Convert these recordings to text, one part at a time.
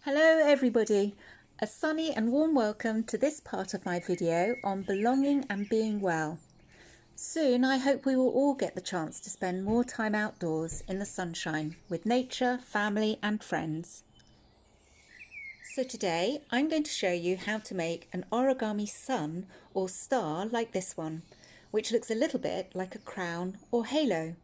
Hello everybody, a sunny and warm welcome to this part of my video on belonging and being well. Soon I hope we will all get the chance to spend more time outdoors in the sunshine with nature, family and friends. So today I'm going to show you how to make an origami sun or star like this one, which looks a little bit like a crown or halo.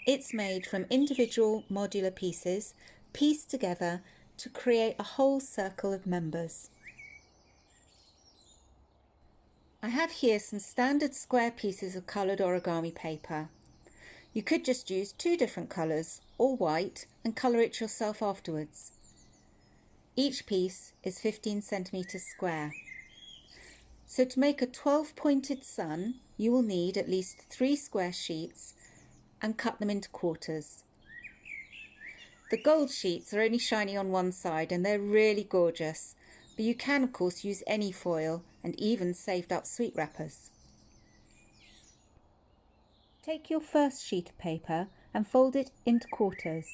It's made from individual modular pieces pieced together to create a whole circle of members. I have here some standard square pieces of coloured origami paper. You could just use two different colours, or white, and colour it yourself afterwards. Each piece is 15 centimetres square. So to make a 12-pointed sun, you will need at least 3 square sheets and cut them into quarters. The gold sheets are only shiny on one side and they're really gorgeous, but you can of course use any foil and even saved up sweet wrappers. Take your first sheet of paper and fold it into quarters.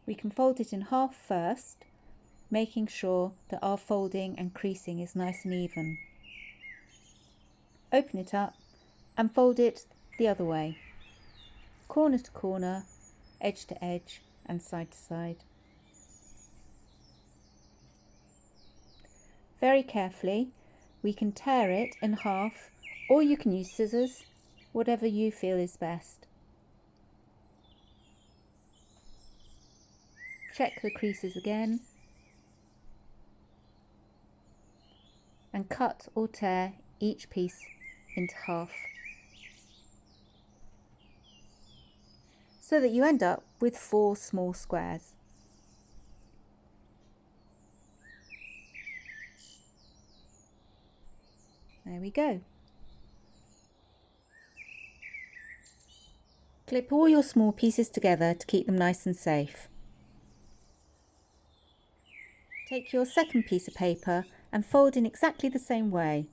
We can fold it in half first, making sure that our folding and creasing is nice and even. Open it up and fold it the other way. Corner to corner, edge to edge and side to side. Very carefully, we can tear it in half, or you can use scissors, whatever you feel is best. Check the creases again and cut or tear each piece into half, so that you end up with 4 small squares. There we go. Clip all your small pieces together to keep them nice and safe. Take your second piece of paper and fold in exactly the same way.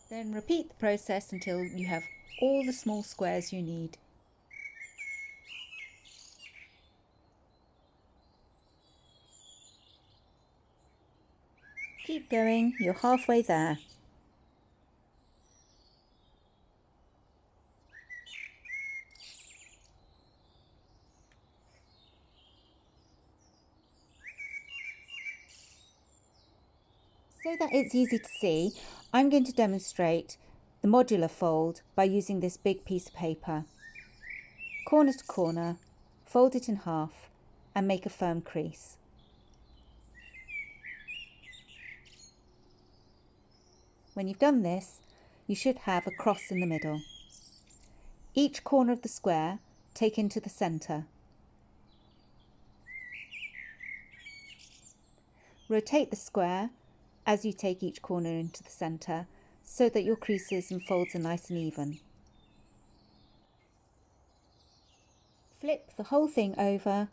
Then repeat the process until you have all the small squares you need. Keep going, you're halfway there. So that it's easy to see, I'm going to demonstrate the modular fold by using this big piece of paper. Corner to corner, fold it in half and make a firm crease. When you've done this, you should have a cross in the middle. Each corner of the square take into the centre. Rotate the square as you take each corner into the centre so that your creases and folds are nice and even. Flip the whole thing over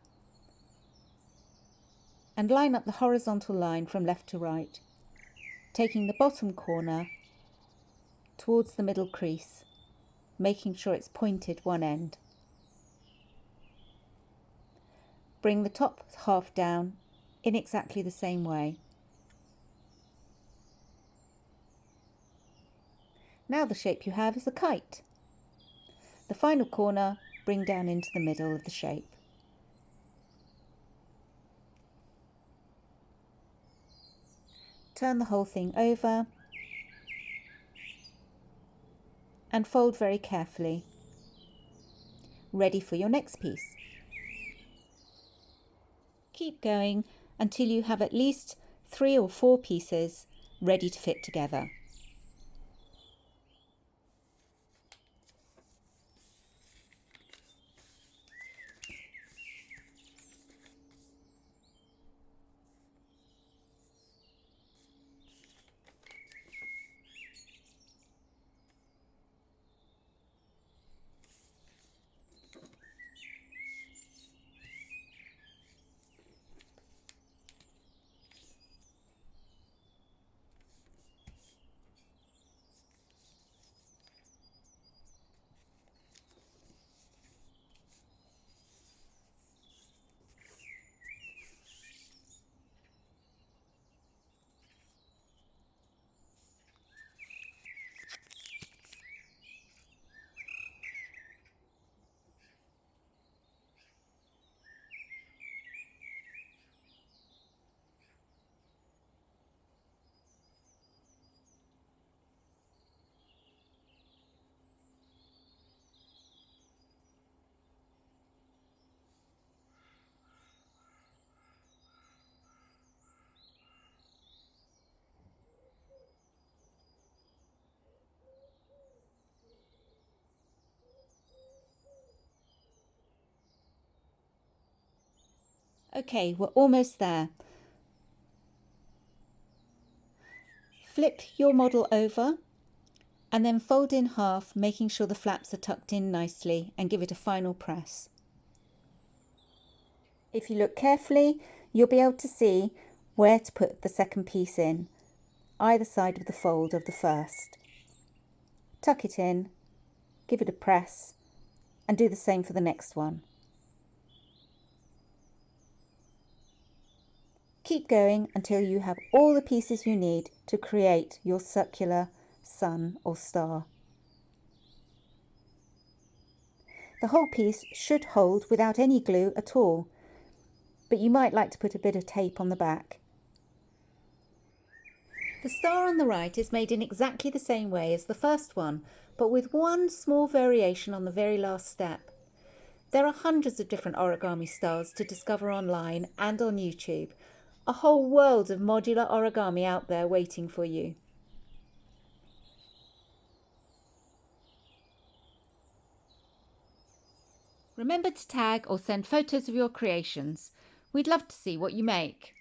and line up the horizontal line from left to right, taking the bottom corner towards the middle crease, making sure it's pointed one end. Bring the top half down in exactly the same way. Now the shape you have is a kite. The final corner bring down into the middle of the shape. Turn the whole thing over and fold very carefully. Ready for your next piece. Keep going until you have at least 3 or 4 pieces ready to fit together. Okay, we're almost there. Flip your model over and then fold in half, making sure the flaps are tucked in nicely, and give it a final press. If you look carefully, you'll be able to see where to put the second piece in, either side of the fold of the first. Tuck it in, give it a press, and do the same for the next one. Keep going until you have all the pieces you need to create your circular sun or star. The whole piece should hold without any glue at all, but you might like to put a bit of tape on the back. The star on the right is made in exactly the same way as the first one, but with one small variation on the very last step. There are hundreds of different origami styles to discover online and on YouTube. A whole world of modular origami out there waiting for you. Remember to tag or send photos of your creations. We'd love to see what you make.